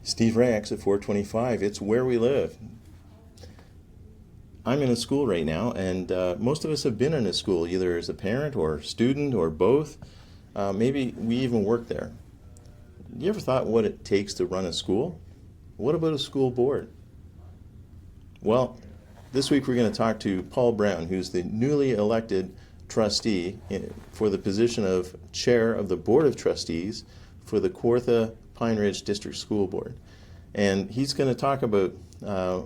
Steve Ray, exit 425. It's where we live. I'm in a school right now, and most of us have been in a school, either as a parent or student or both. Maybe we even work there. You ever thought what it takes to run a school? What about a school board? Well, this week we're going to talk to Paul Brown, who's the newly elected trustee for the position of chair of the Board of Trustees for the Kawartha Pine Ridge District School Board. And he's going to talk about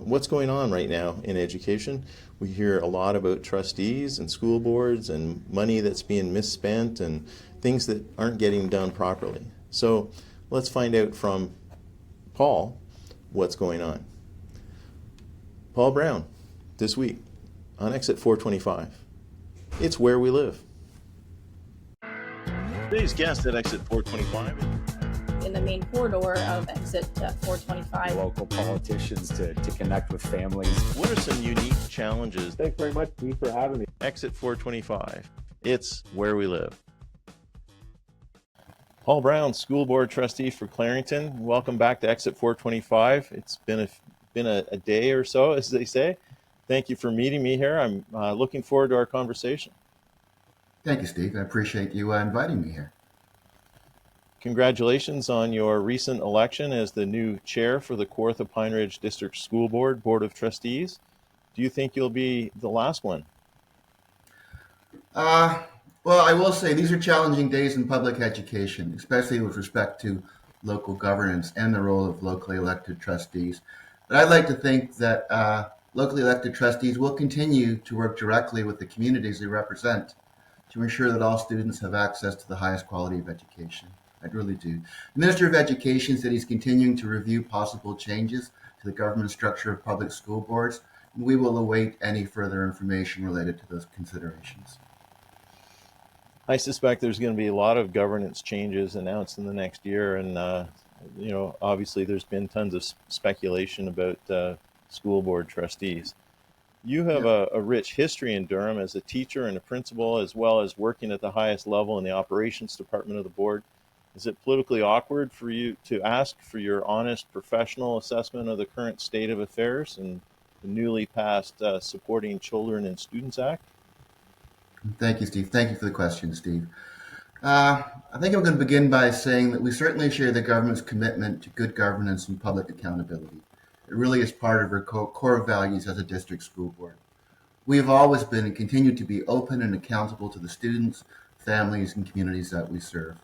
what's going on right now in education. We hear a lot about trustees and school boards and money that's being misspent and things that aren't getting done properly. So let's find out from Paul what's going on. Paul Brown, this week on Exit 425. It's where we live. Today's guest at Exit 425. In the main corridor of exit 425. Local politicians to connect with families. What are some unique challenges? Thanks very much, Steve, for having me. Exit 425. It's where we live. Paul Brown, School Board Trustee for Clarington. Welcome back to Exit 425. It's been a day or so, as they say. Thank you for meeting me here. I'm looking forward to our conversation. Thank you, Steve. I appreciate you inviting me here. Congratulations on your recent election as the new chair for the Kawartha Pine Ridge District School Board of Trustees. Do you think you'll be the last one? Well, I will say these are challenging days in public education, especially with respect to local governance and the role of locally elected trustees. But I'd like to think that locally elected trustees will continue to work directly with the communities they represent to ensure that all students have access to the highest quality of education. I really do. The Minister of Education said he's continuing to review possible changes to the government structure of public school boards, and we will await any further information related to those considerations. I suspect there's going to be a lot of governance changes announced in the next year, and obviously there's been tons of speculation about school board trustees. You have a rich history in Durham as a teacher and a principal, as well as working at the highest level in the operations department of the board. Is it politically awkward for you to ask for your honest professional assessment of the current state of affairs and the newly passed Supporting Children and Students Act? Thank you, Steve. Thank you for the question, Steve. I think I'm going to begin by saying that we certainly share the government's commitment to good governance and public accountability. It really is part of our core values as a district school board. We have always been and continue to be open and accountable to the students, families, and communities that we serve.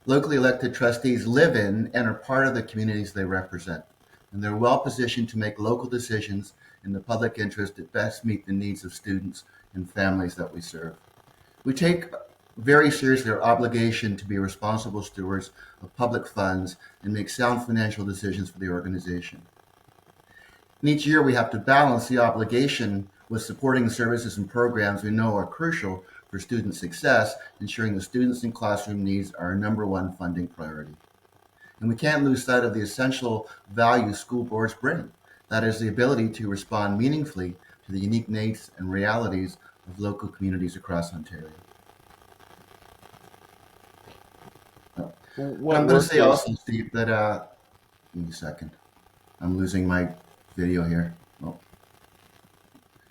Locally elected trustees live in and are part of the communities they represent, and they're well positioned to make local decisions in the public interest that best meet the needs of students and families that we serve. We take very seriously our obligation to be responsible stewards of public funds and make sound financial decisions for the organization. And each year we have to balance the obligation with supporting services and programs we know are crucial for student success, ensuring the students and classroom needs are our number one funding priority. And we can't lose sight of the essential value school boards bring. That is the ability to respond meaningfully to the unique needs and realities of local communities across Ontario. I'm going to say also, Steve, that, give me a second. I'm losing my video here. Oh.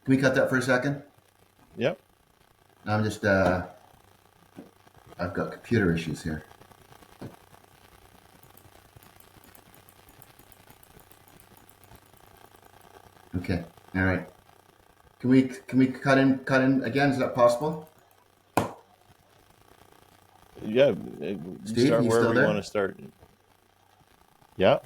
Can we cut that for a second? Yep. I'm just, I've got computer issues here. Okay, all right. Can we cut in again? Is that possible? Yeah, Steve, start you wherever still you there? want to start. Yeah.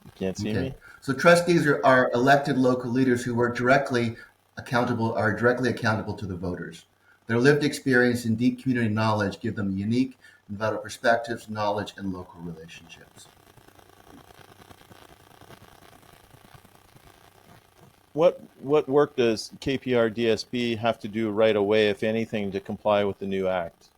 You can't see me? So trustees are elected local leaders who are directly accountable to the voters. Their lived experience and deep community knowledge give them unique and vital perspectives, knowledge, and local relationships. What work does KPRDSB have to do right away, if anything, to comply with the new act?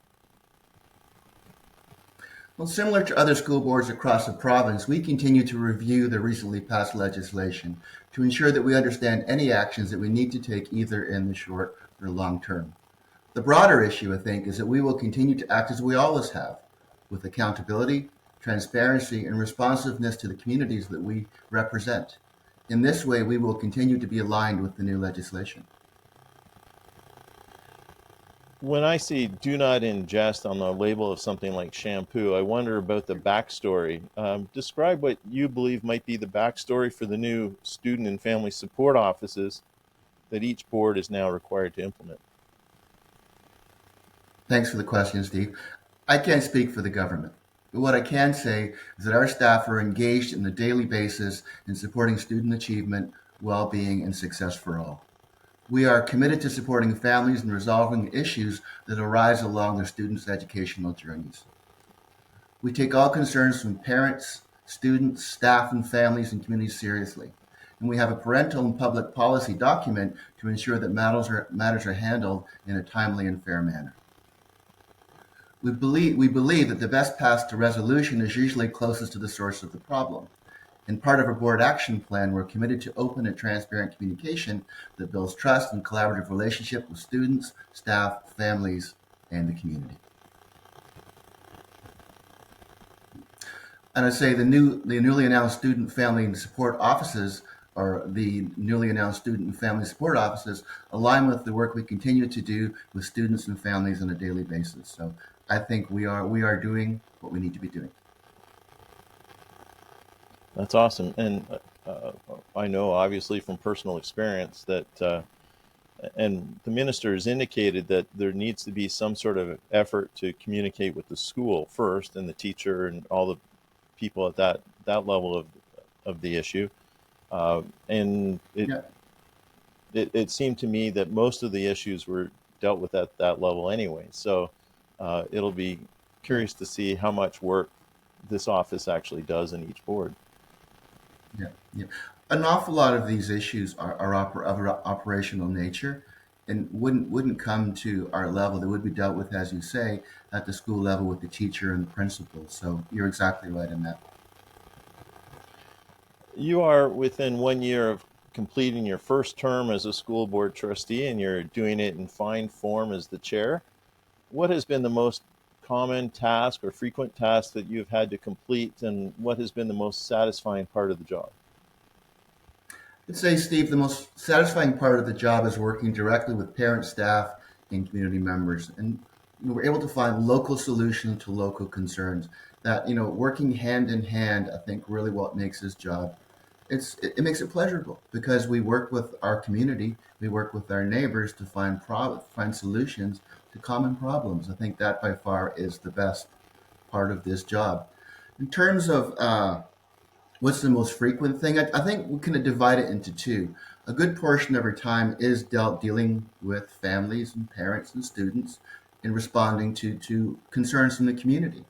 Well, similar to other school boards across the province, we continue to review the recently passed legislation to ensure that we understand any actions that we need to take either in the short or long term. The broader issue, I think, is that we will continue to act as we always have, with accountability, transparency, and responsiveness to the communities that we represent. In this way, we will continue to be aligned with the new legislation. When I see "do not ingest" on the label of something like shampoo, I wonder about the backstory. Describe what you believe might be the backstory for the new student and family support offices that each board is now required to implement. Thanks for the question, Steve. I can't speak for the government, but what I can say is that our staff are engaged on a daily basis in supporting student achievement, well-being, and success for all. We are committed to supporting families and resolving issues that arise along their students' educational journeys. We take all concerns from parents, students, staff, and families and communities seriously. And we have a parental and public policy document to ensure that matters are handled in a timely and fair manner. We believe that the best path to resolution is usually closest to the source of the problem. In part of our board action plan, we're committed to open and transparent communication that builds trust and collaborative relationship with students, staff, families, and the community. And I say the newly announced student family and support offices, or the newly announced student and family support offices, align with the work we continue to do with students and families on a daily basis. So I think we are doing what we need to be doing. That's awesome. And I know, obviously, from personal experience that, and the minister has indicated that there needs to be some sort of effort to communicate with the school first and the teacher and all the people at that level of the issue. And Yeah. it seemed to me that most of the issues were dealt with at that level anyway. So it'll be curious to see how much work this office actually does in each board. Yeah, yeah. An awful lot of these issues are of operational nature and wouldn't come to our level. They would be dealt with, as you say, at the school level with the teacher and the principal. So you're exactly right in that. You are within 1 year of completing your first term as a school board trustee, and you're doing it in fine form as the chair. What has been the most common task or frequent task that you've had to complete, and what has been the most satisfying part of the job? I'd say, Steve, the most satisfying part of the job is working directly with parents, staff, and community members. And we're able to find local solutions to local concerns. That, working hand in hand, I think really what makes this job, it makes it pleasurable because we work with our community, we work with our neighbors to find solutions to common problems. I think that by far is the best part of this job. In terms of what's the most frequent thing? I think we can divide it into two. A good portion of our time is dealing with families and parents and students in responding to concerns from the community.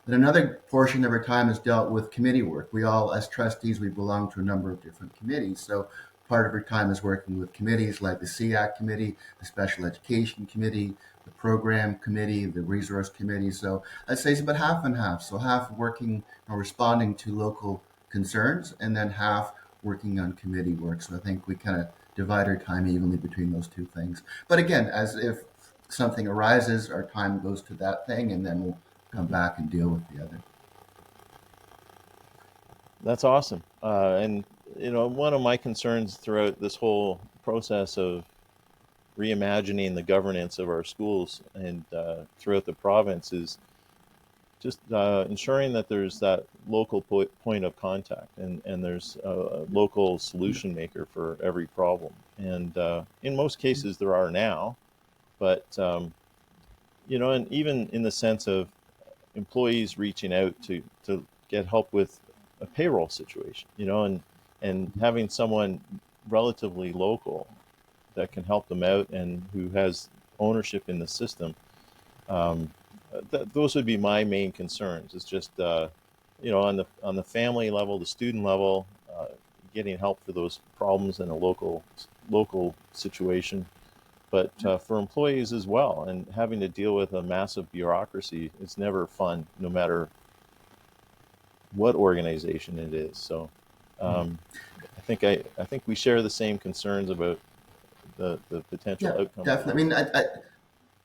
And another portion of our time is dealt with committee work. We all, as trustees, we belong to a number of different committees. So part of our time is working with committees like the SEAC committee, the Special Education Committee, the Program Committee, the Resource Committee. So I'd say it's about half and half. So half working or responding to local concerns, and then half working on committee work. So I think we kind of divide our time evenly between those two things. But again, as if something arises, our time goes to that thing, and then we'll come back and deal with the other. That's awesome. And one of my concerns throughout this whole process of reimagining the governance of our schools and throughout the province is just ensuring that there's that local point of contact and there's a local solution maker for every problem. And in most cases there are now, but and even in the sense of employees reaching out to get help with a payroll situation, and having someone relatively local that can help them out and who has ownership in the system. Those would be my main concerns. It's just on the family level, the student level, getting help for those problems in a local situation, but for employees as well, and having to deal with a massive bureaucracy is never fun, no matter what organization it is. So I think we share the same concerns about the potential outcome. Definitely. I mean,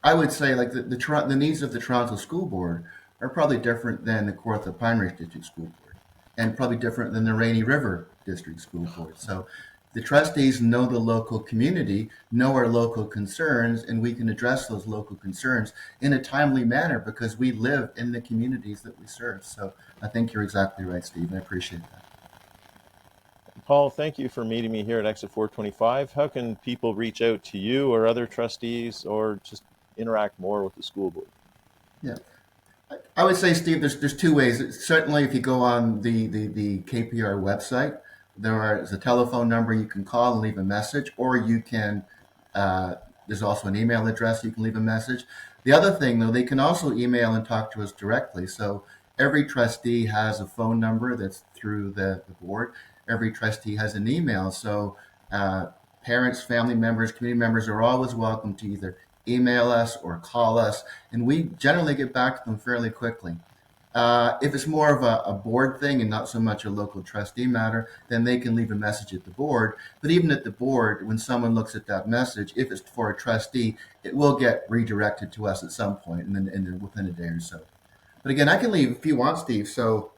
I would say like the needs of the Toronto School Board are probably different than the Kawartha Pine Ridge District School Board, and probably different than the Rainy River District School Board. So the trustees know the local community, know our local concerns, and we can address those local concerns in a timely manner because we live in the communities that we serve. So I think you're exactly right, Steve. I appreciate that. Paul, thank you for meeting me here at Exit 425. How can people reach out to you or other trustees or just interact more with the school board? Yeah. I would say, Steve, there's two ways. Certainly, if you go on the KPR website, there's a telephone number you can call and leave a message, or you can, there's also an email address you can leave a message. The other thing, though, they can also email and talk to us directly. So every trustee has a phone number that's through the board. Every trustee has an email. So parents, family members, community members are always welcome to either email us or call us, and we generally get back to them fairly quickly. If it's more of a board thing and not so much a local trustee matter, then they can leave a message at the board. But even at the board, when someone looks at that message, if it's for a trustee, it will get redirected to us at some point, and then within a day or so. But again, I can leave if you want, Steve. So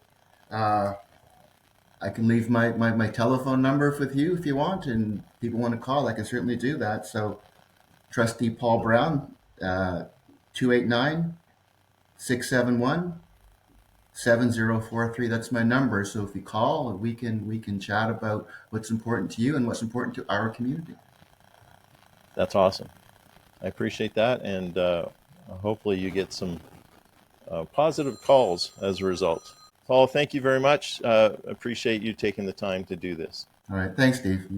I can leave my telephone number with you if you want, and people want to call, I can certainly do that. So Trustee Paul Brown, 289 671 7043. That's my number. So if you call, we can chat about what's important to you and what's important to our community. That's awesome. I appreciate that, and hopefully you get some positive calls as a result. Paul, thank you very much. Appreciate you taking the time to do this. All right. Thanks, Steve.